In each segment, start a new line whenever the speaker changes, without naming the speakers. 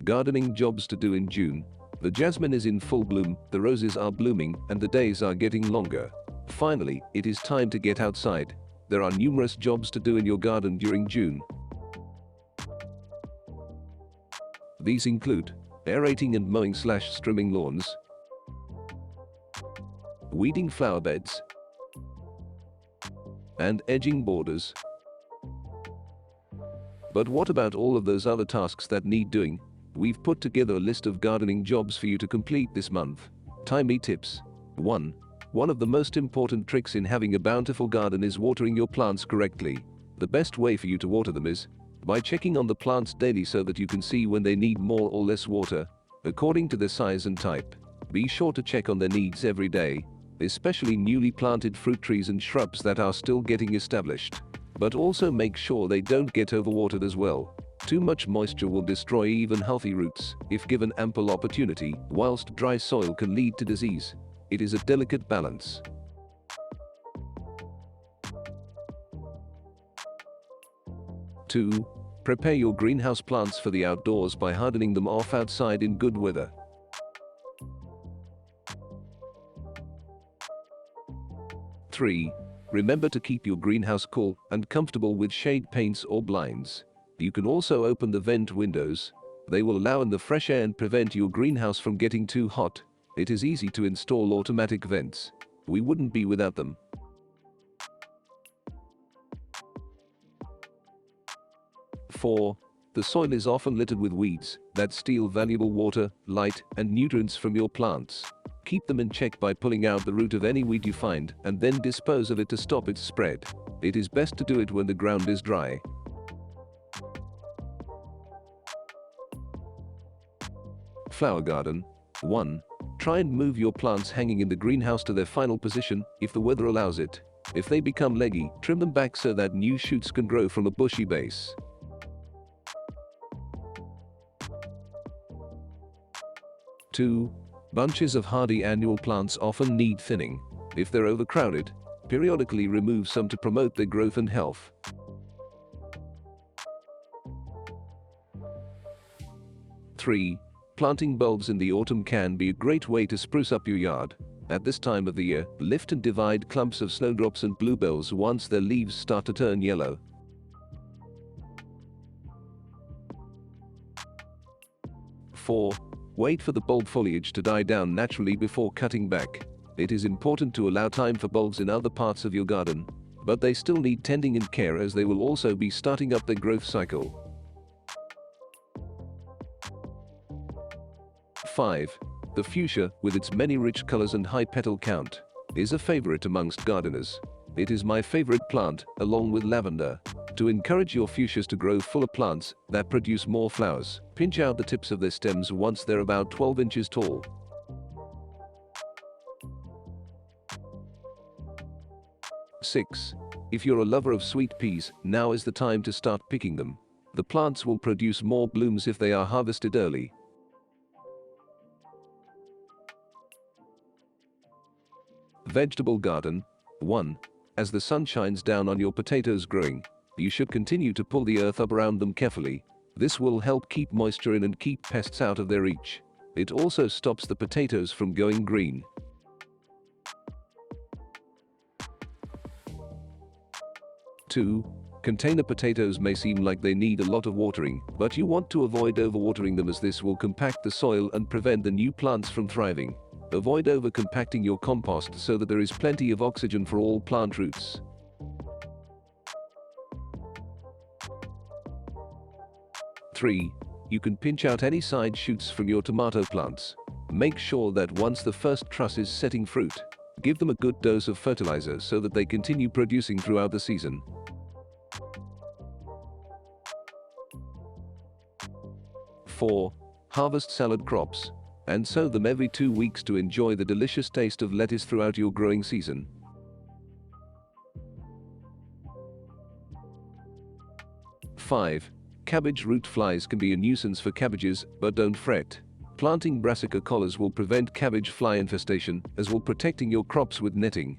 Gardening jobs to do in June. The jasmine is in full bloom, the roses are blooming, and the days are getting longer. Finally, it is time to get outside. There are numerous jobs to do in your garden during June. These include aerating and mowing/trimming lawns, weeding flower beds, and edging borders. But what about all of those other tasks that need doing? We've put together a list of gardening jobs for you to complete this month. Timely tips. 1. One of the most important tricks in having a bountiful garden is watering your plants correctly. The best way for you to water them is by checking on the plants daily so that you can see when they need more or less water, according to their size and type. Be sure to check on their needs every day, especially newly planted fruit trees and shrubs that are still getting established. But also make sure they don't get overwatered as well. Too much moisture will destroy even healthy roots if given ample opportunity, whilst dry soil can lead to disease. It is a delicate balance. 2. Prepare your greenhouse plants for the outdoors by hardening them off outside in good weather. 3. Remember to keep your greenhouse cool and comfortable with shade paints or blinds. You can also open the vent windows. They will allow in the fresh air and prevent your greenhouse from getting too hot. It is easy to install automatic vents. We wouldn't be without them. 4. The soil is often littered with weeds that steal valuable water, light, and nutrients from your plants. Keep them in check by pulling out the root of any weed you find and then dispose of it to stop its spread. It is best to do it when the ground is dry. Flower garden. 1. Try and move your plants hanging in the greenhouse to their final position if the weather allows it. If they become leggy, trim them back so that new shoots can grow from a bushy base. 2. Bunches of hardy annual plants often need thinning. If they're overcrowded, periodically remove some to promote their growth and health. 3. Planting bulbs in the autumn can be a great way to spruce up your yard. At this time of the year, lift and divide clumps of snowdrops and bluebells once their leaves start to turn yellow. 4. Wait for the bulb foliage to die down naturally before cutting back. It is important to allow time for bulbs in other parts of your garden, but they still need tending and care as they will also be starting up their growth cycle. 5. The fuchsia, with its many rich colors and high petal count, is a favorite amongst gardeners. It is my favorite plant, along with lavender. To encourage your fuchsias to grow fuller plants that produce more flowers, pinch out the tips of their stems once they're about 12 inches tall. 6. If you're a lover of sweet peas, now is the time to start picking them. The plants will produce more blooms if they are harvested early. Vegetable garden. 1. As the sun shines down on your potatoes growing, you should continue to pull the earth up around them carefully. This will help keep moisture in and keep pests out of their reach. It also stops the potatoes from going green. 2. Container potatoes may seem like they need a lot of watering, but you want to avoid overwatering them as this will compact the soil and prevent the new plants from thriving. Avoid overcompacting your compost so that there is plenty of oxygen for all plant roots. 3. You can pinch out any side shoots from your tomato plants. Make sure that once the first truss is setting fruit, give them a good dose of fertilizer so that they continue producing throughout the season. 4. Harvest salad crops and sow them every 2 weeks to enjoy the delicious taste of lettuce throughout your growing season. 5. Cabbage root flies can be a nuisance for cabbages, but don't fret. Planting brassica collars will prevent cabbage fly infestation, as will protecting your crops with netting.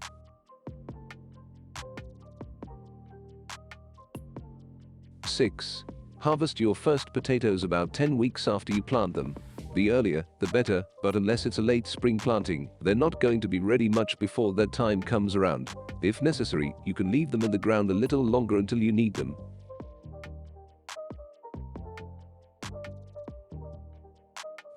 6. Harvest your first potatoes about 10 weeks after you plant them. The earlier, the better, but unless it's a late spring planting, they're not going to be ready much before that time comes around. If necessary, you can leave them in the ground a little longer until you need them.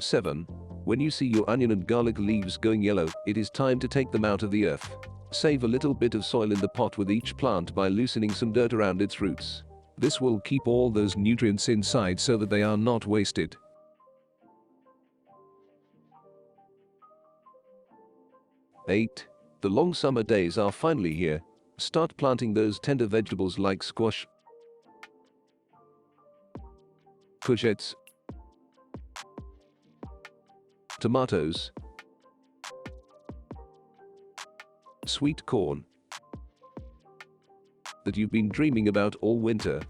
7. When you see your onion and garlic leaves going yellow, it is time to take them out of the earth. Save a little bit of soil in the pot with each plant by loosening some dirt around its roots. This will keep all those nutrients inside so that they are not wasted. 8. The long summer days are finally here. Start planting those tender vegetables like squash, courgettes, tomatoes, sweet corn that you've been dreaming about all winter.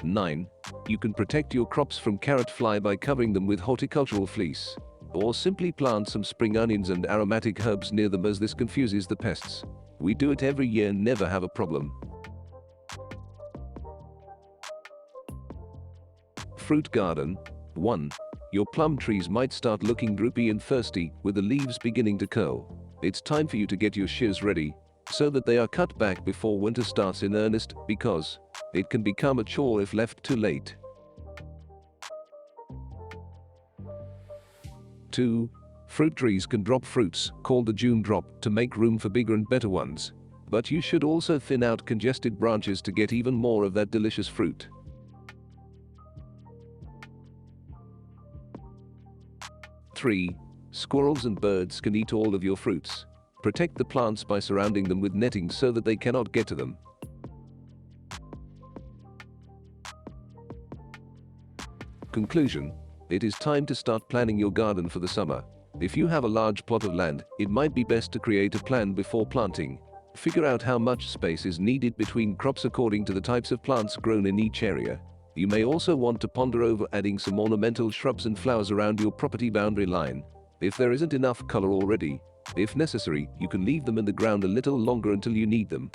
9. You can protect your crops from carrot fly by covering them with horticultural fleece. Or simply plant some spring onions and aromatic herbs near them, as this confuses the pests. We do it every year and never have a problem. Fruit garden. 1. Your plum trees might start looking droopy and thirsty, with the leaves beginning to curl. It's time for you to get your shears ready, so that they are cut back before winter starts in earnest, because it can become a chore if left too late. 2. Fruit trees can drop fruits, called the June drop, to make room for bigger and better ones. But you should also thin out congested branches to get even more of that delicious fruit. 3. Squirrels and birds can eat all of your fruits. Protect the plants by surrounding them with netting so that they cannot get to them. Conclusion: it is time to start planning your garden for the summer. If you have a large plot of land, it might be best to create a plan before planting. Figure out how much space is needed between crops according to the types of plants grown in each area. You may also want to ponder over adding some ornamental shrubs and flowers around your property boundary line. If there isn't enough color already, if necessary, you can leave them in the ground a little longer until you need them.